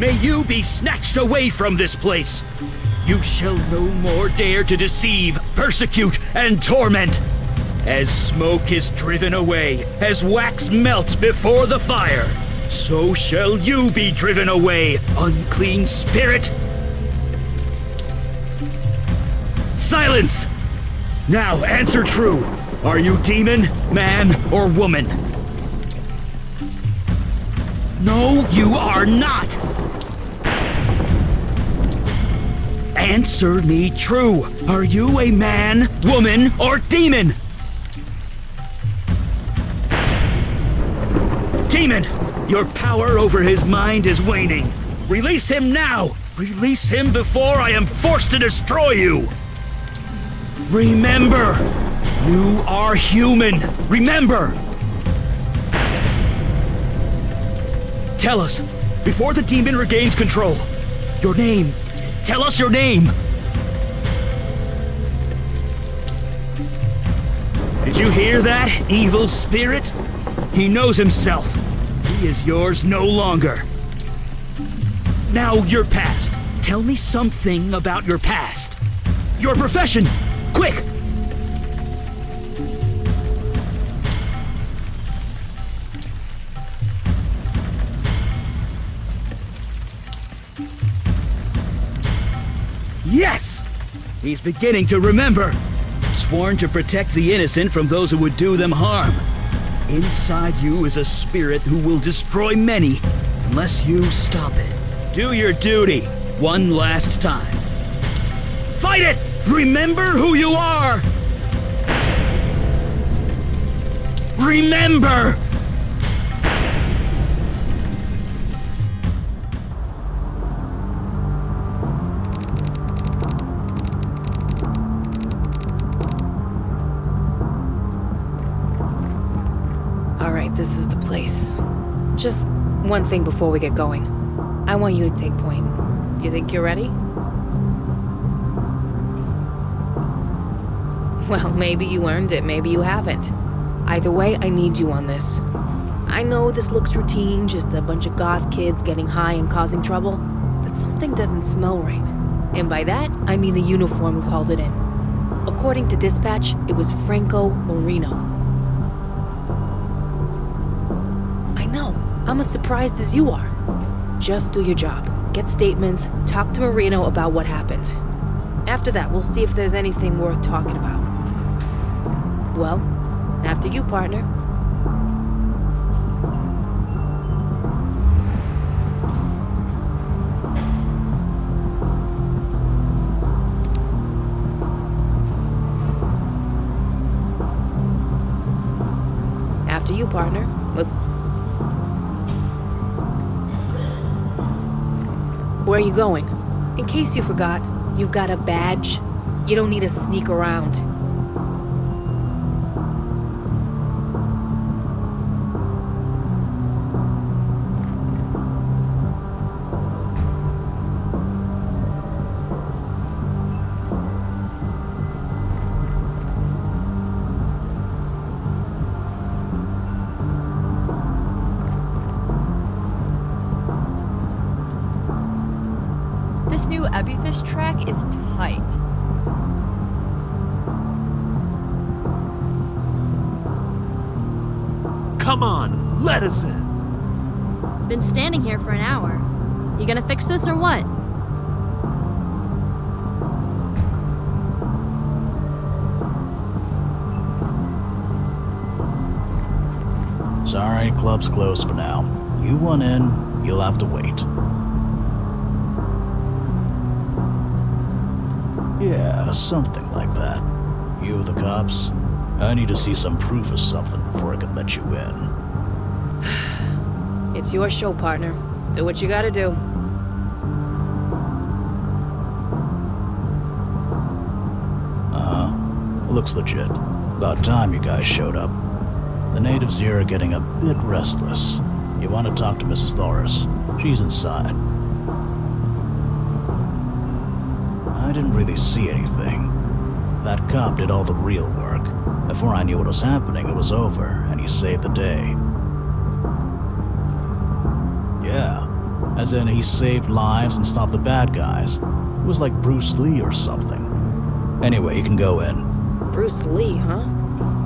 may you be snatched away from this place. You shall no more dare to deceive, persecute, and torment. As smoke is driven away, as wax melts before the fire, so shall you be driven away, unclean spirit. Silence! Now answer true. Are you demon, man, or woman? No, you are not! Answer me true. Are you a man, woman, or demon? Demon! Your power over his mind is waning. Release him now! Release him before I am forced to destroy you! Remember! You are human! Remember! Tell us, before the demon regains control, your name. Tell us your name! Did you hear that, evil spirit? He knows himself. He is yours no longer. Now, your past. Tell me something about your past. Your profession! Quick! Yes! He's beginning to remember. Sworn to protect the innocent from those who would do them harm. Inside you is a spirit who will destroy many unless you stop it. Do your duty one last time. Fight it! Remember who you are! Remember! Alright, this is the place. Just one thing before we get going. I want you to take point. You think you're ready? Well, maybe you earned it, maybe you haven't. Either way, I need you on this. I know this looks routine, just a bunch of goth kids getting high and causing trouble, but something doesn't smell right. And by that, I mean the uniform who called it in. According to dispatch, it was Franco Marino. I know, I'm as surprised as you are. Just do your job. Get statements, talk to Marino about what happened. After that, we'll see if there's anything worth talking about. Well, after you, partner. After you, partner. Let's... Where are you going? In case you forgot, you've got a badge. You don't need to sneak around. This new Ebifish track is tight. Come on, let us in. Been standing here for an hour. You gonna fix this or what? Sorry, club's closed for now. You want in, you'll have to wait. Yeah, something like that. You the cops? I need to see some proof of something before I can let you in. It's your show, partner. Do what you gotta do. Looks legit. About time you guys showed up. The natives here are getting a bit restless. You want to talk to Mrs. Loris? She's inside. I didn't really see anything. That cop did all the real work. Before I knew what was happening, it was over, and he saved the day. Yeah, As in, he saved lives and stopped the bad guys. It was like Bruce Lee or something. Anyway, you can go in. Bruce Lee, huh?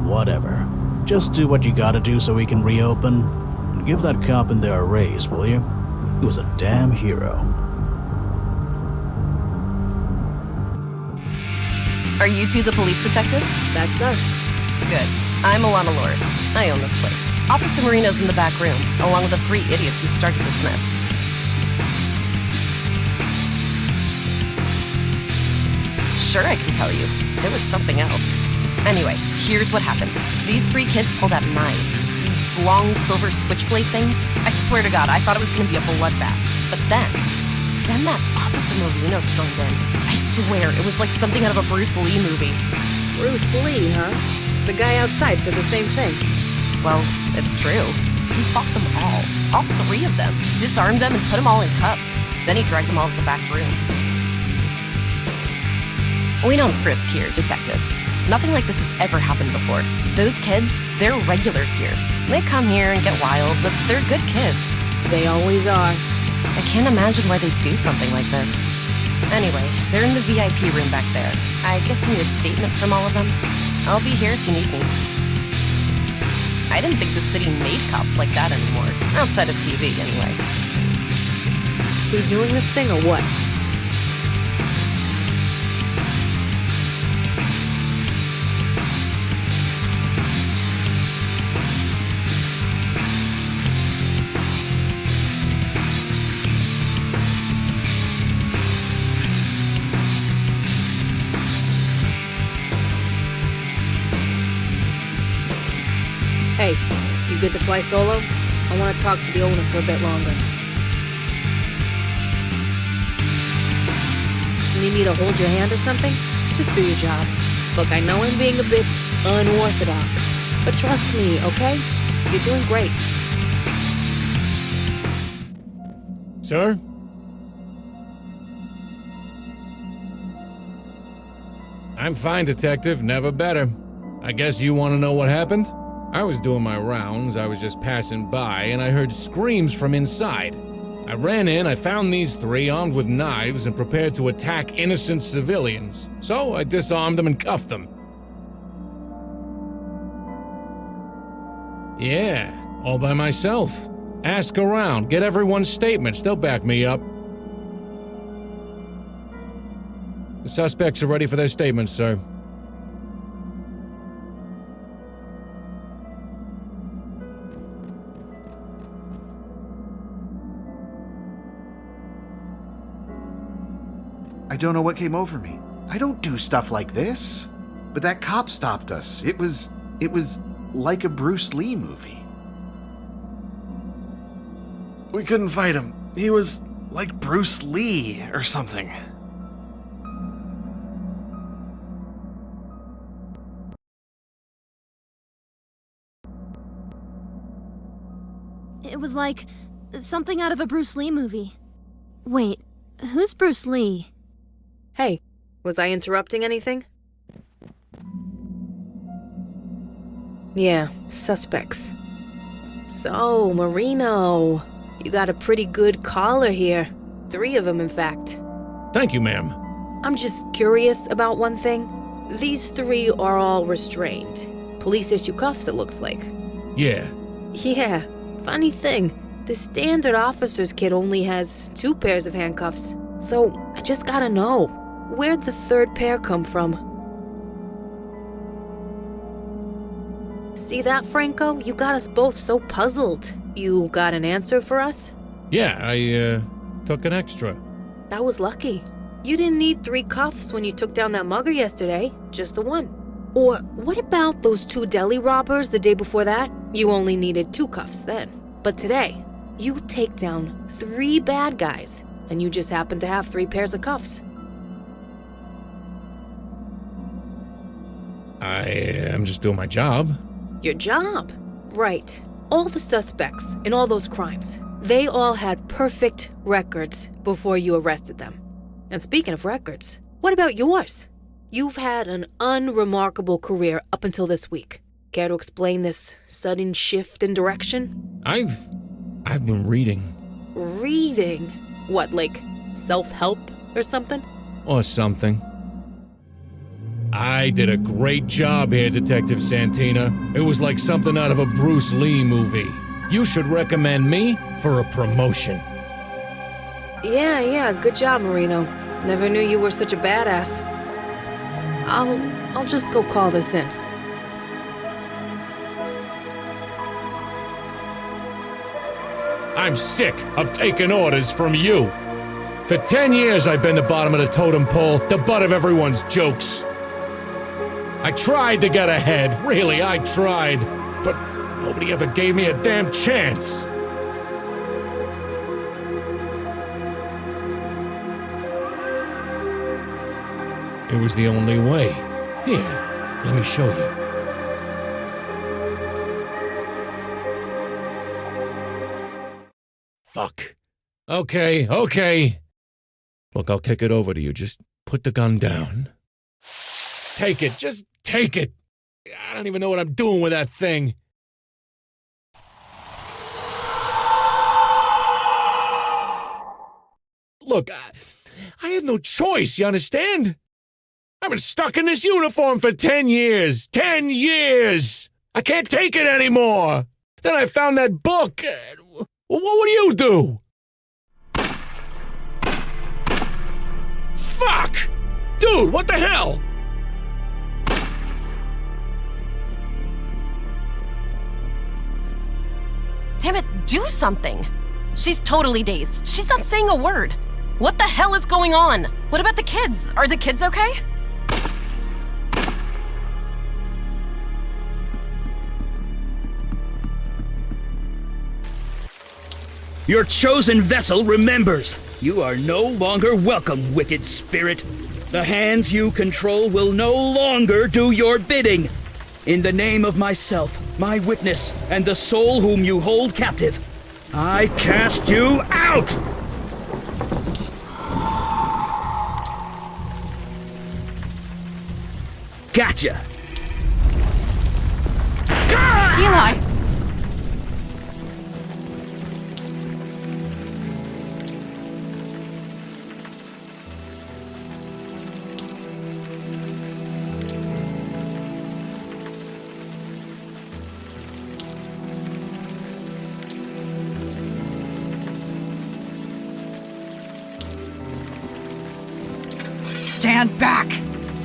Whatever. Just do what you gotta do so we can reopen. And give that cop in there a raise, will you? He was a damn hero. Are you two the police detectives? That's us. Good. I'm Alana Loris. I own this place. Officer Marino's in the back room, along with the 3 idiots who started this mess. Sure, I can tell you. It was something else. Anyway, here's what happened. These 3 kids pulled out knives. These long silver switchblade things. I swear to God, I thought it was going to be a bloodbath. But then that Officer Marino stormed in. I swear, it was like something out of a Bruce Lee movie. Bruce Lee, huh? The guy outside said the same thing. Well, it's true. He fought them all 3 of them, disarmed them and put them all in cuffs. Then he dragged them all to the back room. We don't frisk here, detective. Nothing like this has ever happened before. Those kids, they're regulars here. They come here and get wild, but they're good kids. They always are. I can't imagine why they'd do something like this. Anyway, they're in the VIP room back there. I guess we need a statement from all of them. I'll be here if you need me. I didn't think the city made cops like that anymore. Outside of TV, anyway. We doing this thing or what? Hey, you good to fly solo? I want to talk to the owner for a bit longer. You need me to hold your hand or something? Just do your job. Look, I know I'm being a bit unorthodox, but trust me, okay? You're doing great. Sir? I'm fine, Detective. Never better. I guess you want to know what happened? I was doing my rounds, I was just passing by, and I heard screams from inside. I ran in, I found these 3 armed with knives and prepared to attack innocent civilians. So I disarmed them and cuffed them. Yeah, all by myself. Ask around, get everyone's statements, they'll back me up. The suspects are ready for their statements, sir. I don't know what came over me. I don't do stuff like this. But that cop stopped us. It was like a Bruce Lee movie. We couldn't fight him. He was like Bruce Lee or something. It was like something out of a Bruce Lee movie. Wait, who's Bruce Lee? Hey, was I interrupting anything? Yeah, suspects. So, Marino, you got a pretty good caller here. 3 of them, in fact. Thank you, ma'am. I'm just curious about one thing. These 3 are all restrained. Police issue cuffs, it looks like. Yeah. Yeah, funny thing. The standard officer's kit only has 2 pairs of handcuffs. So, I just gotta know, where'd the 3rd pair come from? See that, Franco? You got us both so puzzled. You got an answer for us? Yeah, I, took an extra. That was lucky. You didn't need 3 cuffs when you took down that mugger yesterday, just the 1. Or what about those 2 deli robbers the day before that? You only needed 2 cuffs then. But today, you take down 3 bad guys, and you just happen to have 3 pairs of cuffs. I am just doing my job. Your job. Right. All the suspects in all those crimes, they all had perfect records before you arrested them. And speaking of records, what about yours? You've had an unremarkable career up until this week. Care to explain this sudden shift in direction? I've been reading. Reading? What, like self-help or something? Or something. I did a great job here, Detective Santina. It was like something out of a Bruce Lee movie. You should recommend me for a promotion. Yeah, good job, Marino. Never knew you were such a badass. I'll just go call this in. I'm sick of taking orders from you. For 10 years I've been the bottom of the totem pole, the butt of everyone's jokes. I tried to get ahead, really, I tried. But nobody ever gave me a damn chance. It was the only way. Here, let me show you. Fuck. Okay. Look, I'll kick it over to you. Just put the gun down. Take it. Just take it. I don't even know what I'm doing with that thing. Look, I had no choice, you understand? I've been stuck in this uniform for 10 years. 10 years! I can't take it anymore! Then I found that book. What would you do? Fuck! Dude, what the hell? Damn it, do something! She's totally dazed. She's not saying a word. What the hell is going on? What about the kids? Are the kids okay? Your chosen vessel remembers. You are no longer welcome, wicked spirit. The hands you control will no longer do your bidding. In the name of myself, my witness, and the soul whom you hold captive, I cast you out! Gotcha! Eli! Stand back!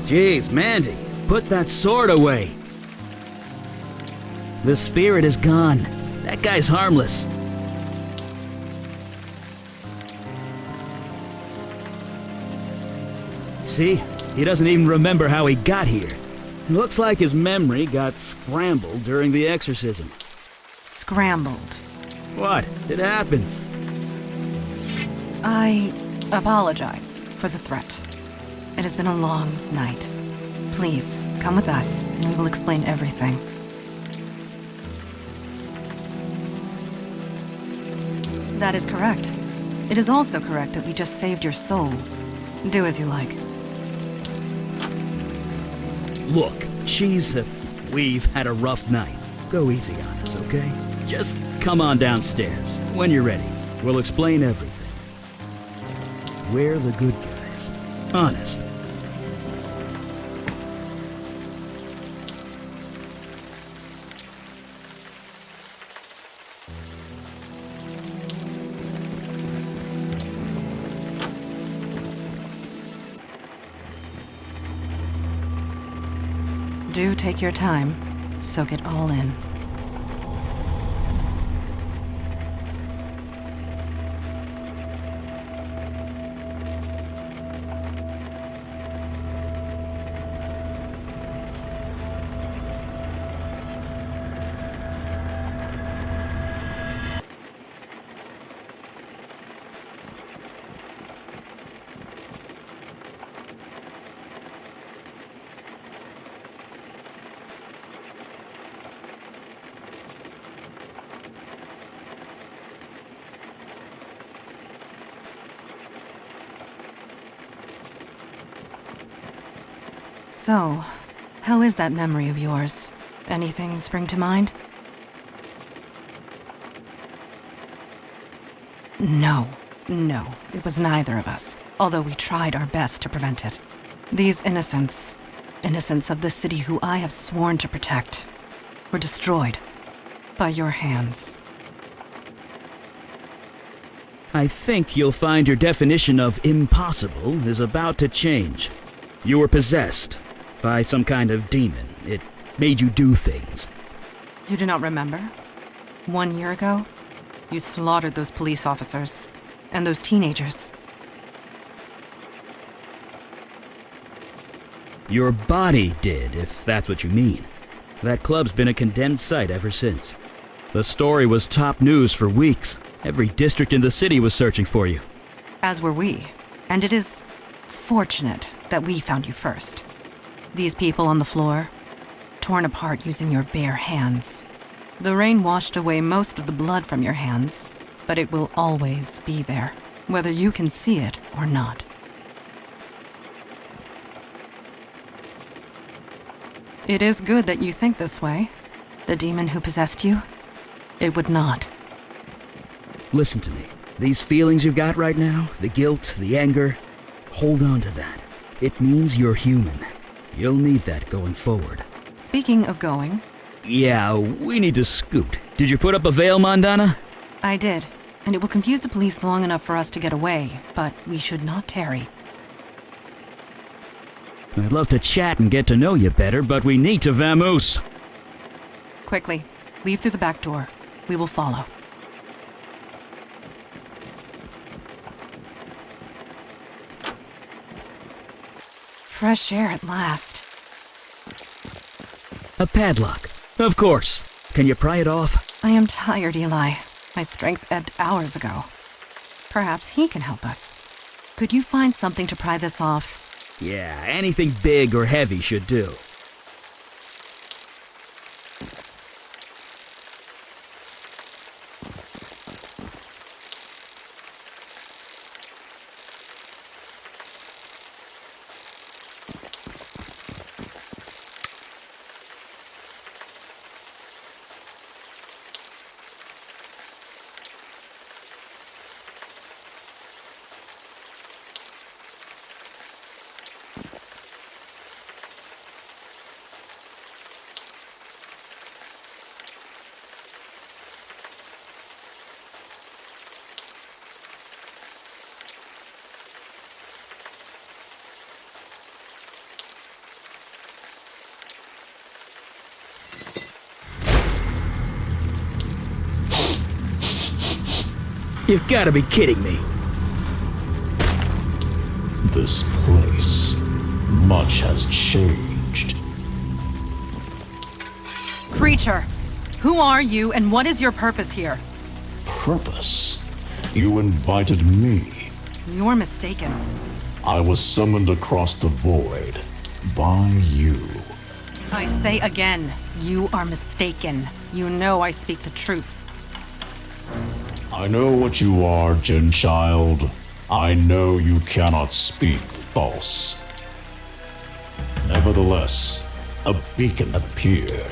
Jeez, Mandy, put that sword away. The spirit is gone. That guy's harmless. See? He doesn't even remember how he got here. Looks like his memory got scrambled during the exorcism. Scrambled. What? It happens. I apologize for the threat. It has been a long night. Please, come with us, and we will explain everything. That is correct. It is also correct that we just saved your soul. Do as you like. Look, we've had a rough night. Go easy on us, okay? Just come on downstairs. When you're ready, we'll explain everything. We're the good guys. Honest. Do take your time. Soak it all in. So, how is that memory of yours? Anything spring to mind? No, it was neither of us, although we tried our best to prevent it. These innocents of the city who I have sworn to protect, were destroyed by your hands. I think you'll find your definition of impossible is about to change. You were possessed by some kind of demon. It made you do things. You do not remember? 1 year ago, you slaughtered those police officers and those teenagers. Your body did, if that's what you mean. That club's been a condemned site ever since. The story was top news for weeks. Every district in the city was searching for you. As were we. And it is fortunate that we found you first. These people on the floor, torn apart using your bare hands. The rain washed away most of the blood from your hands, but it will always be there, whether you can see it or not. It is good that you think this way. The demon who possessed you, it would not. Listen to me. These feelings you've got right now, the guilt, the anger, hold on to that. It means you're human. You'll need that going forward. Speaking of going... Yeah, we need to scoot. Did you put up a veil, Mandana? I did, and it will confuse the police long enough for us to get away, but we should not tarry. I'd love to chat and get to know you better, but we need to vamoose. Quickly, leave through the back door. We will follow. Fresh air at last. A padlock. Of course. Can you pry it off? I am tired, Eli. My strength ebbed hours ago. Perhaps he can help us. Could you find something to pry this off? Yeah, anything big or heavy should do. You've got to be kidding me. This place, much has changed. Creature, who are you and what is your purpose here? Purpose? You invited me. You're mistaken. I was summoned across the void by you. I say again, you are mistaken. You know I speak the truth. I know what you are, Jin Child. I know you cannot speak false. Nevertheless, a beacon appeared.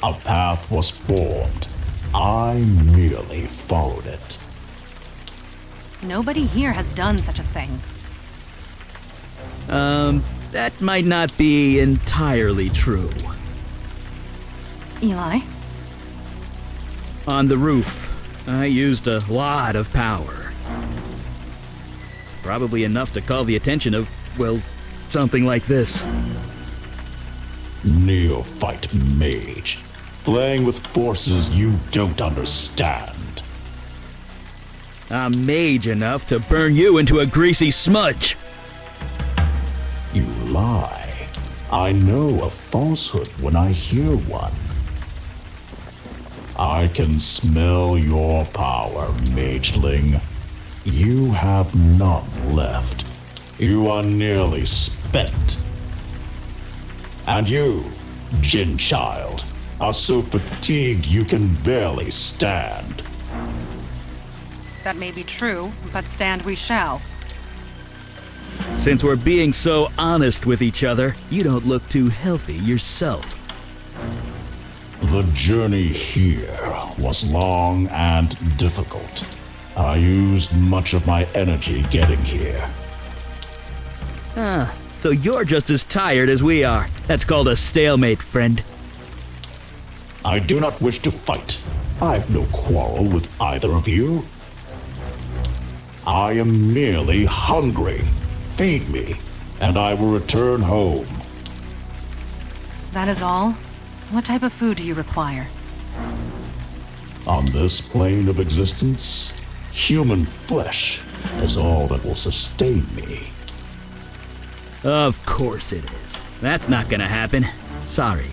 A path was formed. I merely followed it. Nobody here has done such a thing. That might not be entirely true. Eli? On the roof, I used a lot of power. Probably enough to call the attention of, well, something like this. Neophyte mage, playing with forces you don't understand. I'm mage enough to burn you into a greasy smudge. You lie. I know a falsehood when I hear one. I can smell your power, mageling. You have none left. You are nearly spent. And you, Jin Child, are so fatigued you can barely stand. That may be true, but stand we shall. Since we're being so honest with each other, you don't look too healthy yourself. The journey here was long and difficult. I used much of my energy getting here. So you're just as tired as we are. That's called a stalemate, friend. I do not wish to fight. I have no quarrel with either of you. I am merely hungry. Feed me, and I will return home. That is all? What type of food do you require? On this plane of existence, human flesh is all that will sustain me. Of course it is. That's not gonna happen. Sorry.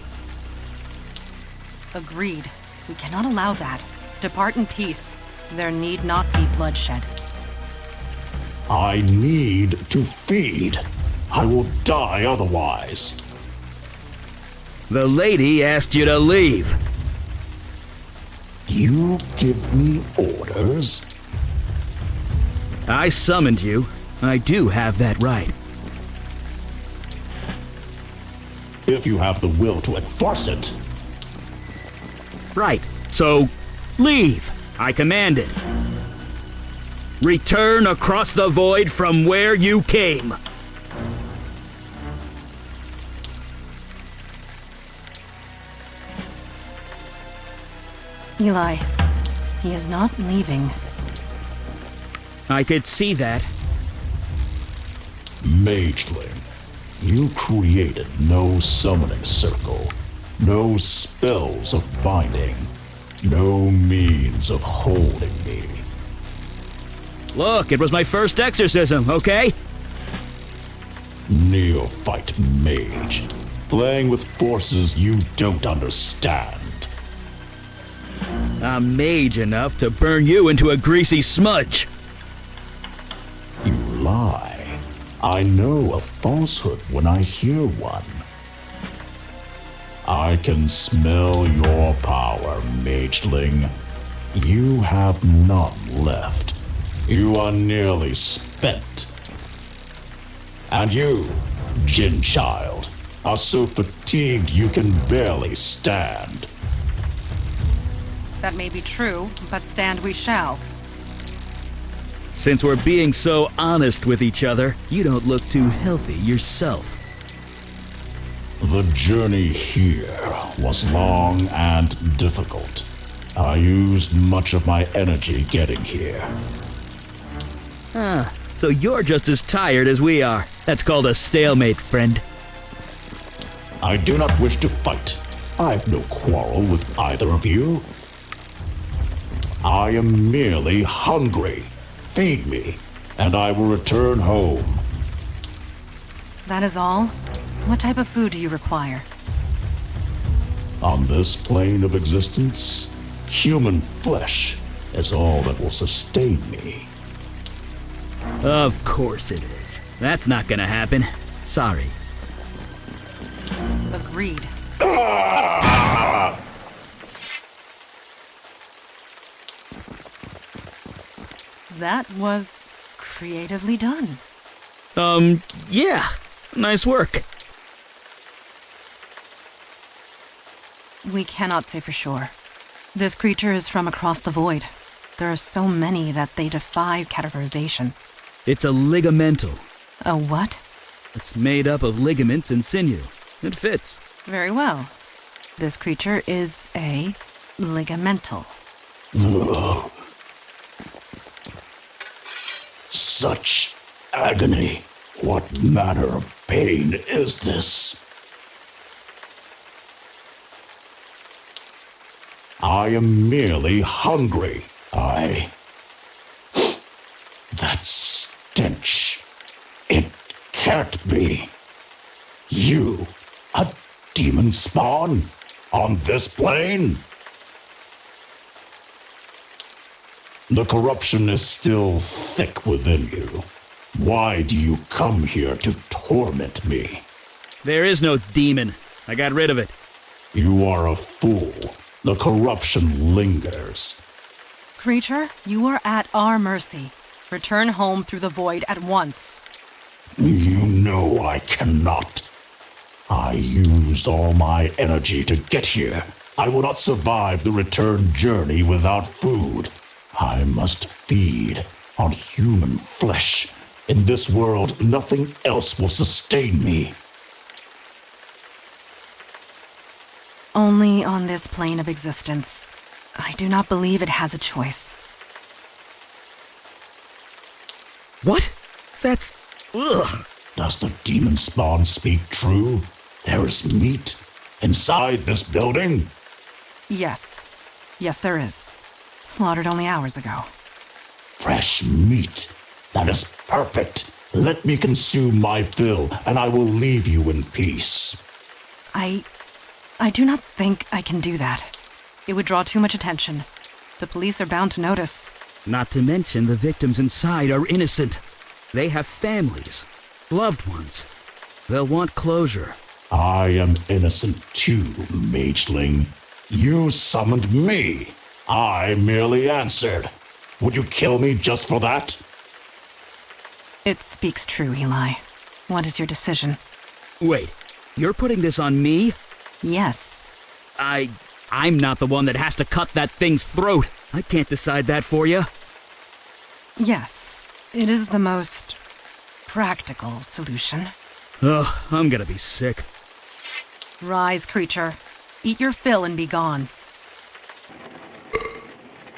Agreed. We cannot allow that. Depart in peace. There need not be bloodshed. I need to feed. I will die otherwise. The lady asked you to leave. You give me orders? I summoned you. I do have that right. If you have the will to enforce it. Right. So, leave. I command it. Return across the void from where you came. Eli, he is not leaving. I could see that. Mageling, you created no summoning circle, no spells of binding, no means of holding me. Look, it was my first exorcism, okay? Neophyte mage, playing with forces you don't understand. I'm mage enough to burn you into a greasy smudge. You lie. I know a falsehood when I hear one. I can smell your power, mageling. You have none left. You are nearly spent. And you, Jinn child, are so fatigued you can barely stand. That may be true, but stand we shall. Since we're being so honest with each other, you don't look too healthy yourself. The journey here was long and difficult. I used much of my energy getting here. So you're just as tired as we are. That's called a stalemate, friend. I do not wish to fight. I have no quarrel with either of you. I am merely hungry. Feed me, and I will return home. That is all? What type of food do you require? On this plane of existence, human flesh is all that will sustain me. Of course it is. That's not gonna happen. Sorry. Agreed. That was creatively done. Yeah. Nice work. We cannot say for sure. This creature is from across the void. There are so many that they defy categorization. It's a ligamental. A what? It's made up of ligaments and sinew. It fits. Very well. This creature is a ligamental. Ugh. Such agony. What manner of pain is this? I am merely hungry. That stench. It can't be. You, a demon spawn? On this plane? The corruption is still thick within you. Why do you come here to torment me? There is no demon. I got rid of it. You are a fool. The corruption lingers. Creature, you are at our mercy. Return home through the void at once. You know I cannot. I used all my energy to get here. I will not survive the return journey without food. I must feed on human flesh. In this world, nothing else will sustain me. Only on this plane of existence. I do not believe it has a choice. What? That's... Ugh. Does the demon spawn speak true? There is meat inside this building? Yes. Yes, there is. Slaughtered only hours ago. Fresh meat. That is perfect. Let me consume my fill, and I will leave you in peace. I do not think I can do that. It would draw too much attention. The police are bound to notice. Not to mention the victims inside are innocent. They have families, loved ones. They'll want closure. I am innocent too, mageling. You summoned me. I merely answered. Would you kill me just for that? It speaks true, Eli. What is your decision? Wait, you're putting this on me? Yes. I'm not the one that has to cut that thing's throat. I can't decide that for you. Yes. It is the most practical solution. Ugh, I'm gonna be sick. Rise, creature. Eat your fill and be gone.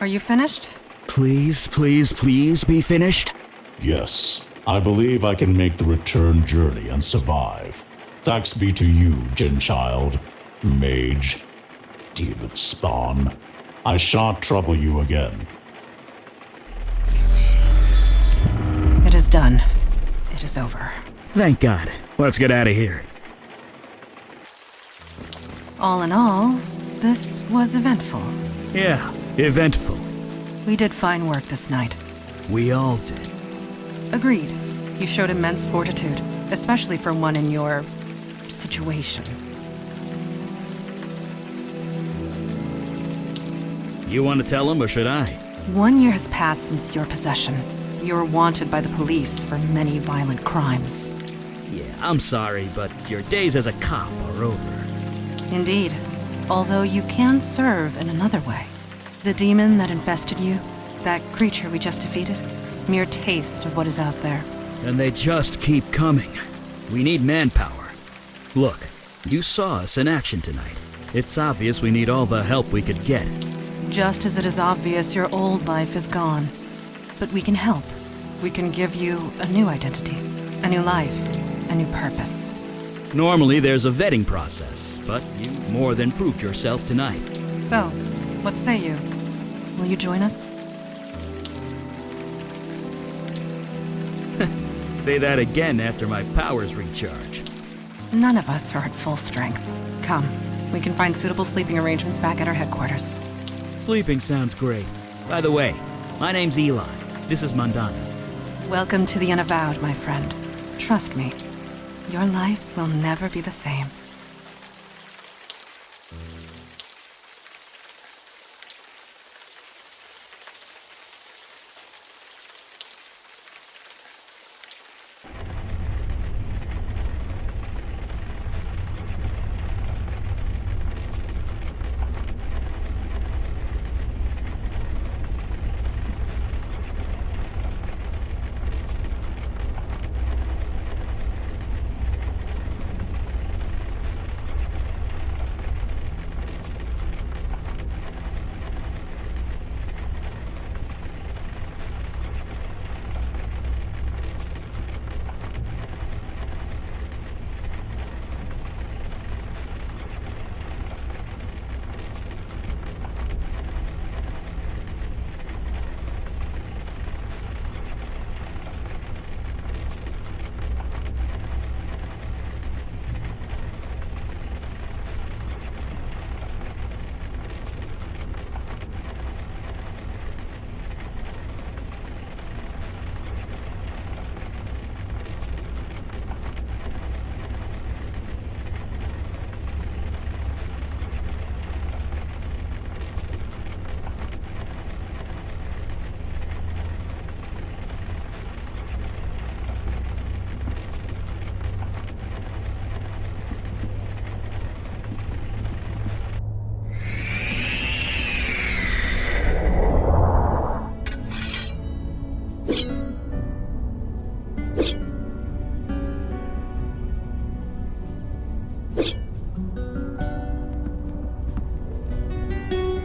Are you finished? Please, please, please be finished? Yes. I believe I can make the return journey and survive. Thanks be to you, Jinn Child, Mage, Demon Spawn. I shan't trouble you again. It is done. It is over. Thank God. Let's get out of here. All in all, this was eventful. Yeah, eventful. We did fine work this night. We all did. Agreed. You showed immense fortitude, especially for one in your situation. You want to tell him, or should I? 1 year has passed since your possession. You're wanted by the police for many violent crimes. Yeah, I'm sorry, but your days as a cop are over. Indeed. Although you can serve in another way. The demon that infested you, that creature we just defeated, mere taste of what is out there. And they just keep coming. We need manpower. Look, you saw us in action tonight. It's obvious we need all the help we could get. Just as it is obvious your old life is gone. But we can help. We can give you a new identity, a new life, a new purpose. Normally there's a vetting process, but you more than proved yourself tonight. So, what say you? Will you join us? Say that again after my powers recharge. None of us are at full strength. Come, we can find suitable sleeping arrangements back at our headquarters. Sleeping sounds great. By the way, my name's Eli. This is Mandana. Welcome to the Unavowed, my friend. Trust me, your life will never be the same.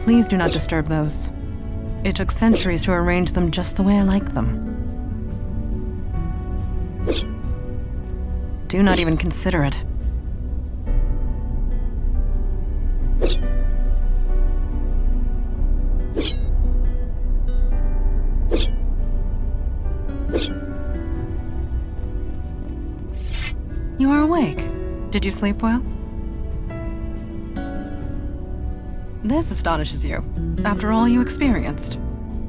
Please do not disturb those. It took centuries to arrange them just the way I like them. Do not even consider it. You are awake. Did you sleep well? This astonishes you, after all you experienced.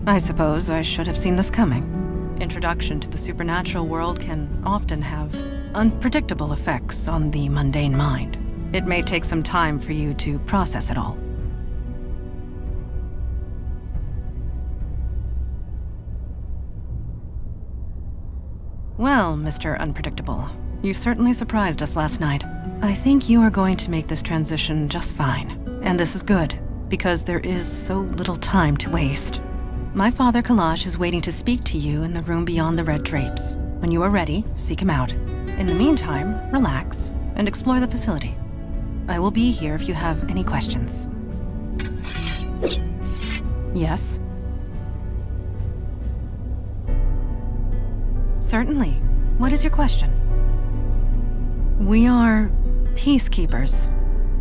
I suppose I should have seen this coming. Introduction to the supernatural world can often have unpredictable effects on the mundane mind. It may take some time for you to process it all. Well, Mr. Unpredictable, you certainly surprised us last night. I think you are going to make this transition just fine. And this is good, because there is so little time to waste. My father Kalash is waiting to speak to you in the room beyond the red drapes. When you are ready, seek him out. In the meantime, relax and explore the facility. I will be here if you have any questions. Yes? Certainly. What is your question? We are peacekeepers.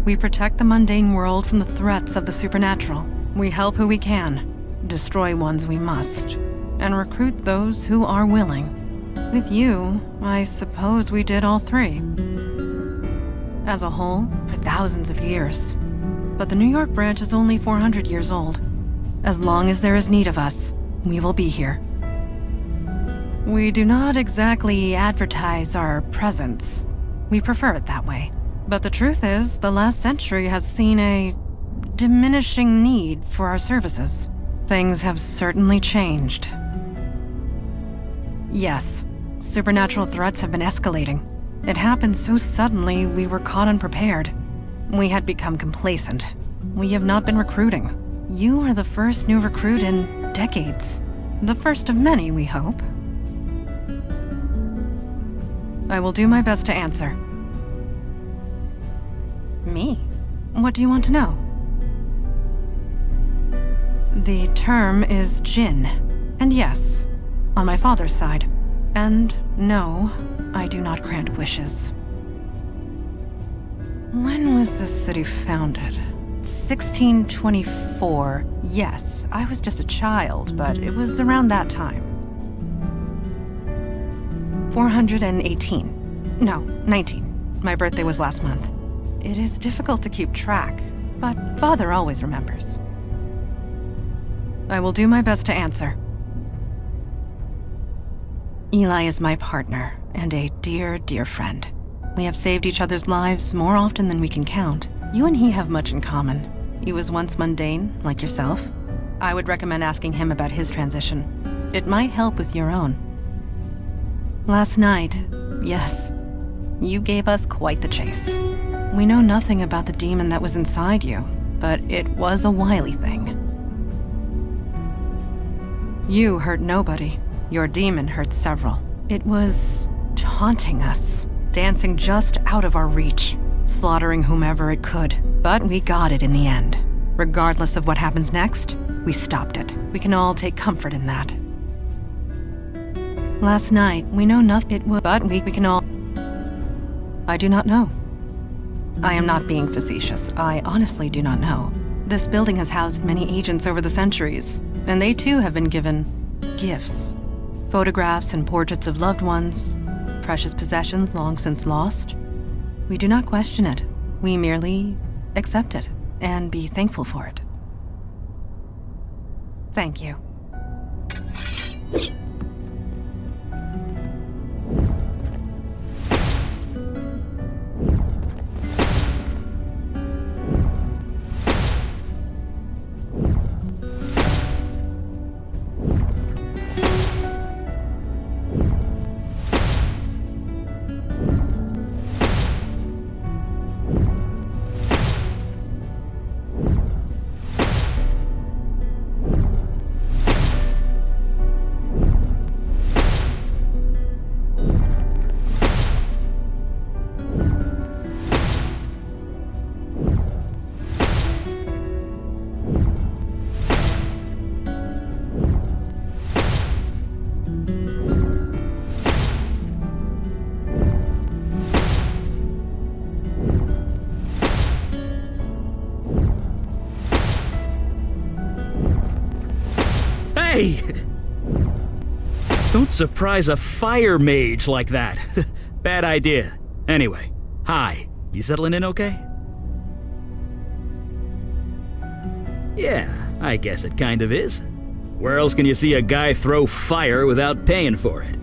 We protect the mundane world from the threats of the supernatural. We help who we can, destroy ones we must, and recruit those who are willing. With you, I suppose we did all three. As a whole, for thousands of years. But the New York branch is only 400 years old. As long as there is need of us, we will be here. We do not exactly advertise our presence. We prefer it that way. But the truth is, the last century has seen a diminishing need for our services. Things have certainly changed. Yes, supernatural threats have been escalating. It happened so suddenly we were caught unprepared. We had become complacent. We have not been recruiting. You are the first new recruit in decades. The first of many, we hope. I will do my best to answer. Me? What do you want to know? The term is Jinn. And yes, on my father's side. And no, I do not grant wishes. When was this city founded? 1624. Yes, I was just a child, but it was around that time. 418. No, 19. My birthday was last month. It is difficult to keep track, but Father always remembers. I will do my best to answer. Eli is my partner, and a dear, dear friend. We have saved each other's lives more often than we can count. You and he have much in common. He was once mundane, like yourself. I would recommend asking him about his transition. It might help with your own. Last night, yes, you gave us quite the chase. We know nothing about the demon that was inside you, but it was a wily thing. You hurt nobody. Your demon hurt several. It was taunting us, dancing just out of our reach, slaughtering whomever it could. But we got it in the end. Regardless of what happens next, we stopped it. We can all take comfort in that. Last night, we know nothing, but we can all... I do not know. I am not being facetious. I honestly do not know. This building has housed many agents over the centuries, and they too have been given gifts. Photographs and portraits of loved ones, precious possessions long since lost. We do not question it. We merely accept it and be thankful for it. Thank you. surprise a fire mage like that. Bad idea. Anyway, hi. You settling in okay? Yeah, I guess it kind of is. Where else can you see a guy throw fire without paying for it?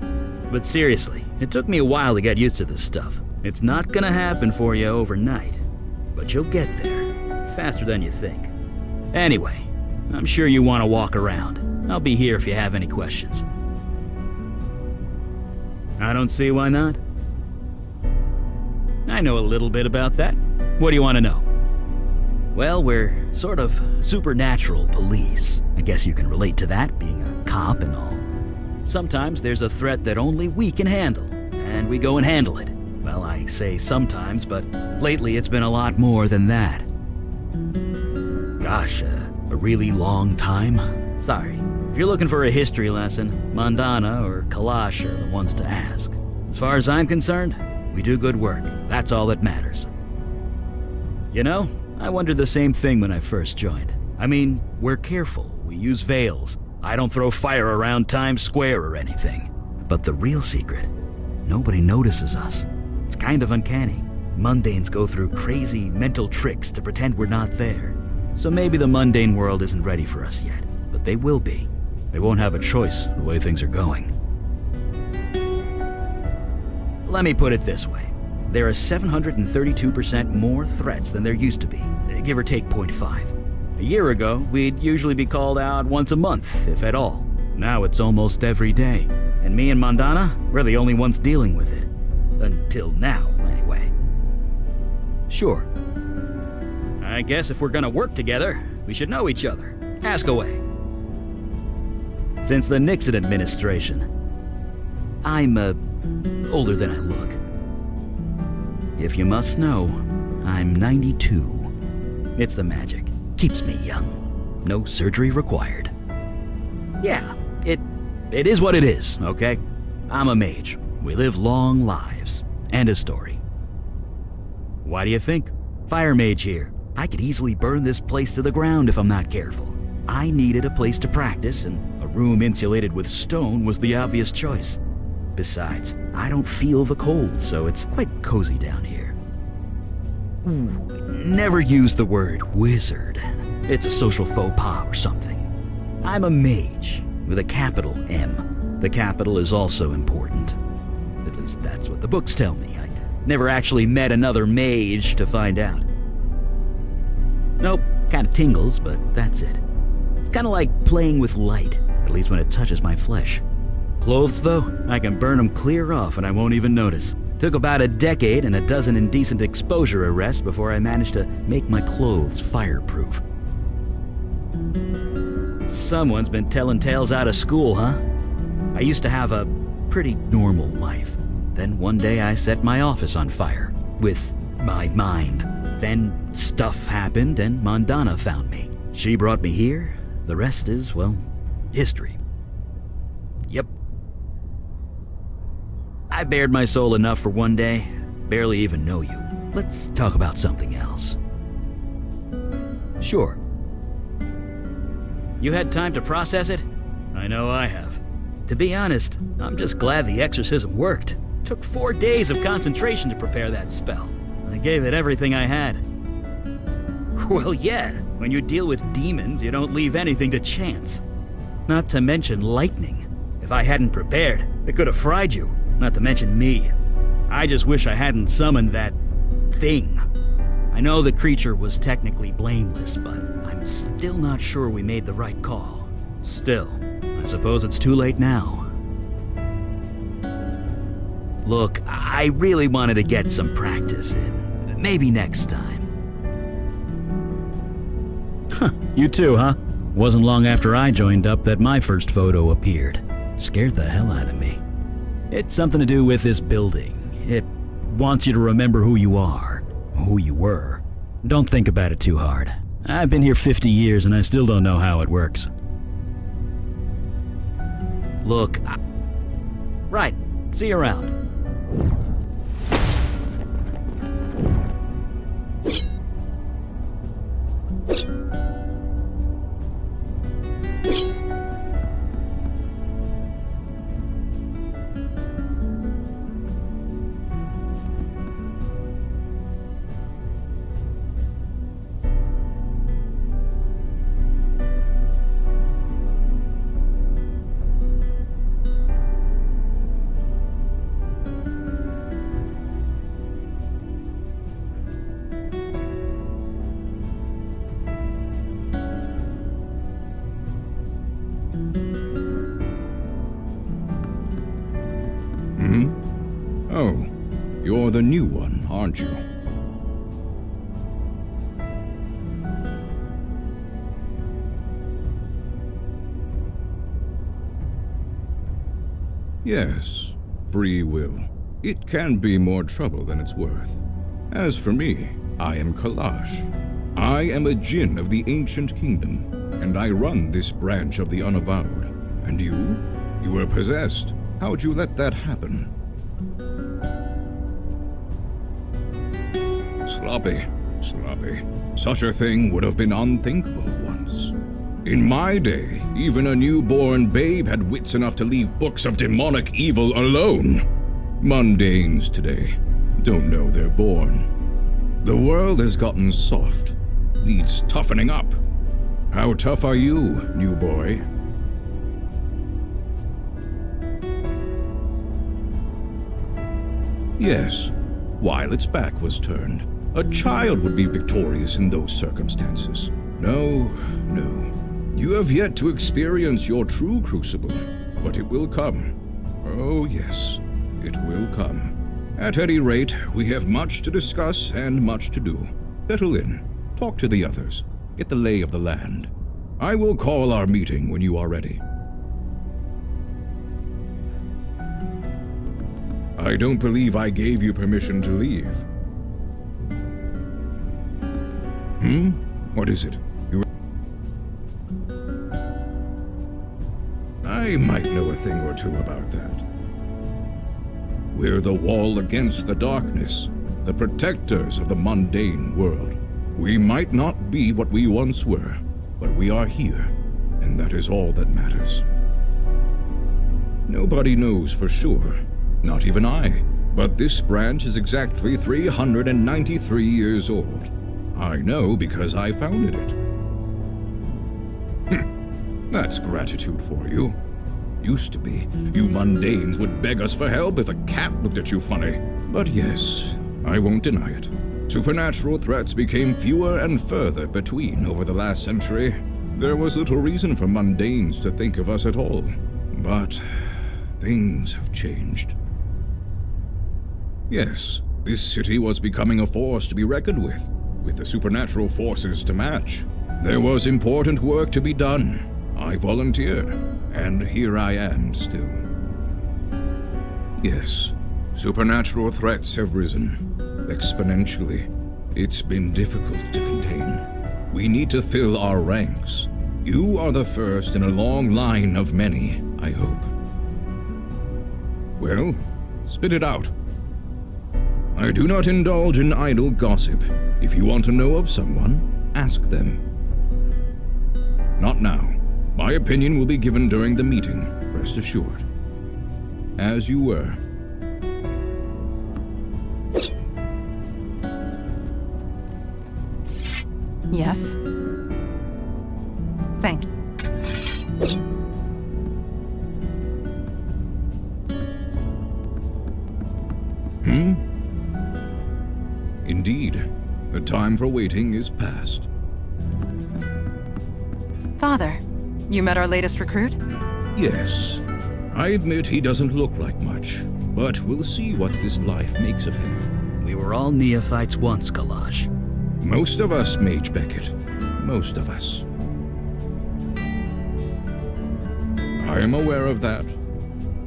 But seriously, it took me a while to get used to this stuff. It's not gonna happen for you overnight, but you'll get there, faster than you think. Anyway, I'm sure you want to walk around. I'll be here if you have any questions. I don't see why not. I know a little bit about that. What do you want to know? Well, we're sort of supernatural police. I guess you can relate to that, being a cop and all. Sometimes there's a threat that only we can handle, and we go and handle it. Well, I say sometimes, but lately it's been a lot more than that. Gosh, a really long time? Sorry. If you're looking for a history lesson, Mandana or Kalash are the ones to ask. As far as I'm concerned, we do good work. That's all that matters. You know, I wondered the same thing when I first joined. I mean, we're careful. We use veils. I don't throw fire around Times Square or anything. But the real secret, nobody notices us. It's kind of uncanny. Mundanes go through crazy mental tricks to pretend we're not there. So maybe the mundane world isn't ready for us yet, but they will be. They won't have a choice the way things are going. Let me put it this way. There are 732% more threats than there used to be, give or take 0.5. A year ago, we'd usually be called out once a month, if at all. Now it's almost every day. And me and Mandana, we're the only ones dealing with it. Until now, anyway. Sure. I guess if we're gonna work together, we should know each other. Ask away. Since the Nixon administration, I'm, older than I look. If you must know, I'm 92. It's the magic. Keeps me young. No surgery required. Yeah, it is what it is, okay? I'm a mage. We live long lives. And a story. Why do you think? Fire mage here. I could easily burn this place to the ground if I'm not careful. I needed a place to practice, and a room insulated with stone was the obvious choice. Besides, I don't feel the cold, so it's quite cozy down here. Ooh, never use the word wizard. It's a social faux pas or something. I'm a mage, with a capital M. The capital is also important. At least that's what the books tell me. I never actually met another mage to find out. Nope, kinda tingles, but that's it. It's kinda like playing with light, at least when it touches my flesh. Clothes, though, I can burn them clear off and I won't even notice. Took about a decade and a dozen indecent exposure arrests before I managed to make my clothes fireproof. Someone's been telling tales out of school, huh? I used to have a pretty normal life. Then one day I set my office on fire, with my mind. Then stuff happened and Mandana found me. She brought me here. The rest is, well, history. Yep. I bared my soul enough for one day. Barely even know you. Let's talk about something else. Sure. You had time to process it? I know I have. To be honest, I'm just glad the exorcism worked. Took 4 days of concentration to prepare that spell. I gave it everything I had. Well, yeah. When you deal with demons, you don't leave anything to chance. Not to mention lightning. If I hadn't prepared, it could have fried you. Not to mention me. I just wish I hadn't summoned that thing. I know the creature was technically blameless, but I'm still not sure we made the right call. Still, I suppose it's too late now. Look, I really wanted to get some practice in. Maybe next time. Huh, you too, huh? Wasn't long after I joined up that my first photo appeared. Scared the hell out of me. It's something to do with this building. It wants you to remember who you are, who you were. Don't think about it too hard. I've been here 50 years and I still don't know how it works. Look, Right. See you around. Oh, you're the new one, aren't you? Yes, free will. It can be more trouble than it's worth. As for me, I am Kalash. I am a Jinn of the Ancient Kingdom, and I run this branch of the Unavowed. And you? You were possessed. How'd you let that happen? Sloppy. Such a thing would have been unthinkable once. In my day, even a newborn babe had wits enough to leave books of demonic evil alone. Mundanes today don't know they're born. The world has gotten soft, needs toughening up. How tough are you, new boy? Yes, while its back was turned, a child would be victorious in those circumstances. No. You have yet to experience your true crucible, but it will come. Oh yes, it will come. At any rate, we have much to discuss and much to do. Settle in, talk to the others, get the lay of the land. I will call our meeting when you are ready. I don't believe I gave you permission to leave. What is it? I might know a thing or two about that. We're the wall against the darkness, the protectors of the mundane world. We might not be what we once were, but we are here, and that is all that matters. Nobody knows for sure, not even I, but this branch is exactly 393 years old. I know because I founded it. That's gratitude for you. Used to be, you mundanes would beg us for help if a cat looked at you funny. But yes, I won't deny it. Supernatural threats became fewer and further between over the last century. There was little reason for mundanes to think of us at all. But things have changed. Yes, this city was becoming a force to be reckoned with the supernatural forces to match. There was important work to be done. I volunteered, and here I am still. Yes, supernatural threats have risen exponentially. It's been difficult to contain. We need to fill our ranks. You are the first in a long line of many, I hope. Well, spit it out. I do not indulge in idle gossip. If you want to know of someone, ask them. Not now. My opinion will be given during the meeting, rest assured. As you were. Yes. Thank you. Indeed, the time for waiting is past. Father, you met our latest recruit? Yes. I admit he doesn't look like much, but we'll see what this life makes of him. We were all neophytes once, Kalash. Most of us, Mage Beckett. Most of us. I am aware of that.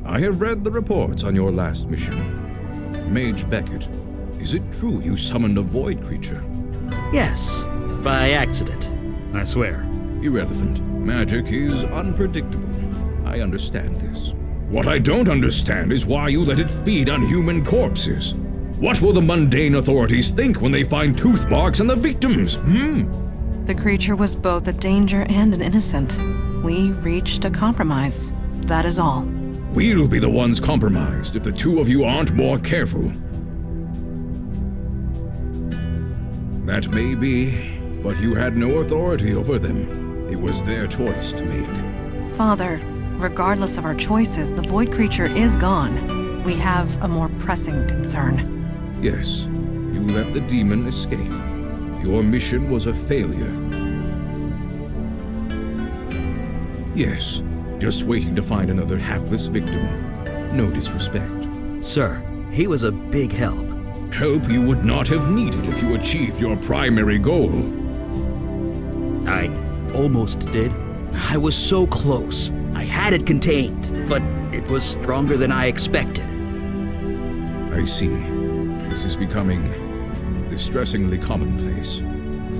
I have read the reports on your last mission. Mage Beckett, is it true you summoned a void creature? Yes, by accident, I swear. Irrelevant. Magic is unpredictable. I understand this. What I don't understand is why you let it feed on human corpses. What will the mundane authorities think when they find tooth marks on the victims, The creature was both a danger and an innocent. We reached a compromise. That is all. We'll be the ones compromised if the two of you aren't more careful. That may be, but you had no authority over them. It was their choice to make. Father, regardless of our choices, the void creature is gone. We have a more pressing concern. Yes, you let the demon escape. Your mission was a failure. Yes, just waiting to find another hapless victim. No disrespect. Sir, he was a big help. Help you would not have needed if you achieved your primary goal. I almost did. I was so close. I had it contained, but it was stronger than I expected. I see. This is becoming distressingly commonplace.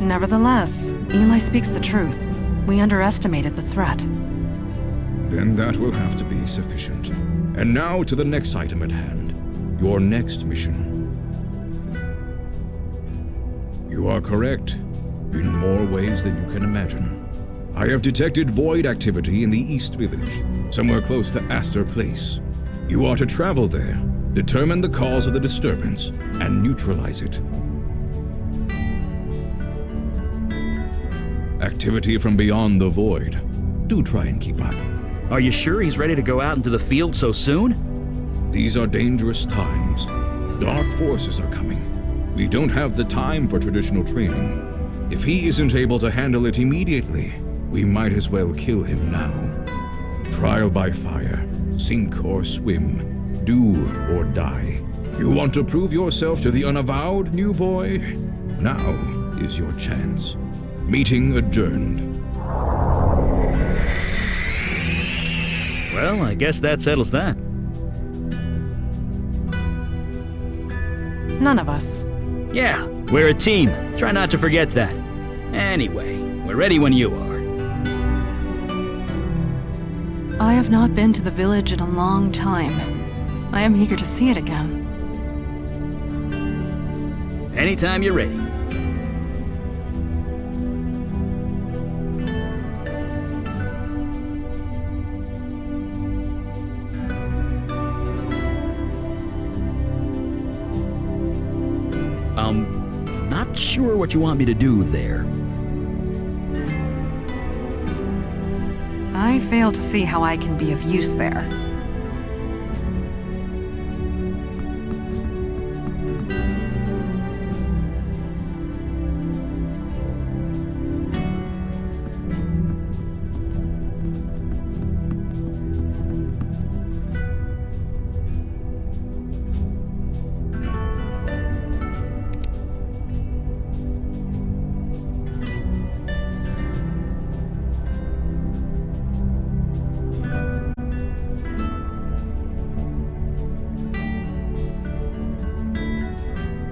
Nevertheless, Eli speaks the truth. We underestimated the threat. Then that will have to be sufficient. And now to the next item at hand. Your next mission. You are correct, in more ways than you can imagine. I have detected void activity in the East Village, somewhere close to Astor Place. You are to travel there, determine the cause of the disturbance, and neutralize it. Activity from beyond the void. Do try and keep up. Are you sure he's ready to go out into the field so soon? These are dangerous times. Dark forces are coming. We don't have the time for traditional training. If he isn't able to handle it immediately, we might as well kill him now. Trial by fire, sink or swim, do or die. You want to prove yourself to the Unavowed, new boy? Now is your chance. Meeting adjourned. Well, I guess that settles that. None of us. Yeah, we're a team. Try not to forget that. Anyway, we're ready when you are. I have not been to the village in a long time. I am eager to see it again. Anytime you're ready. Not sure what you want me to do there. I fail to see how I can be of use there.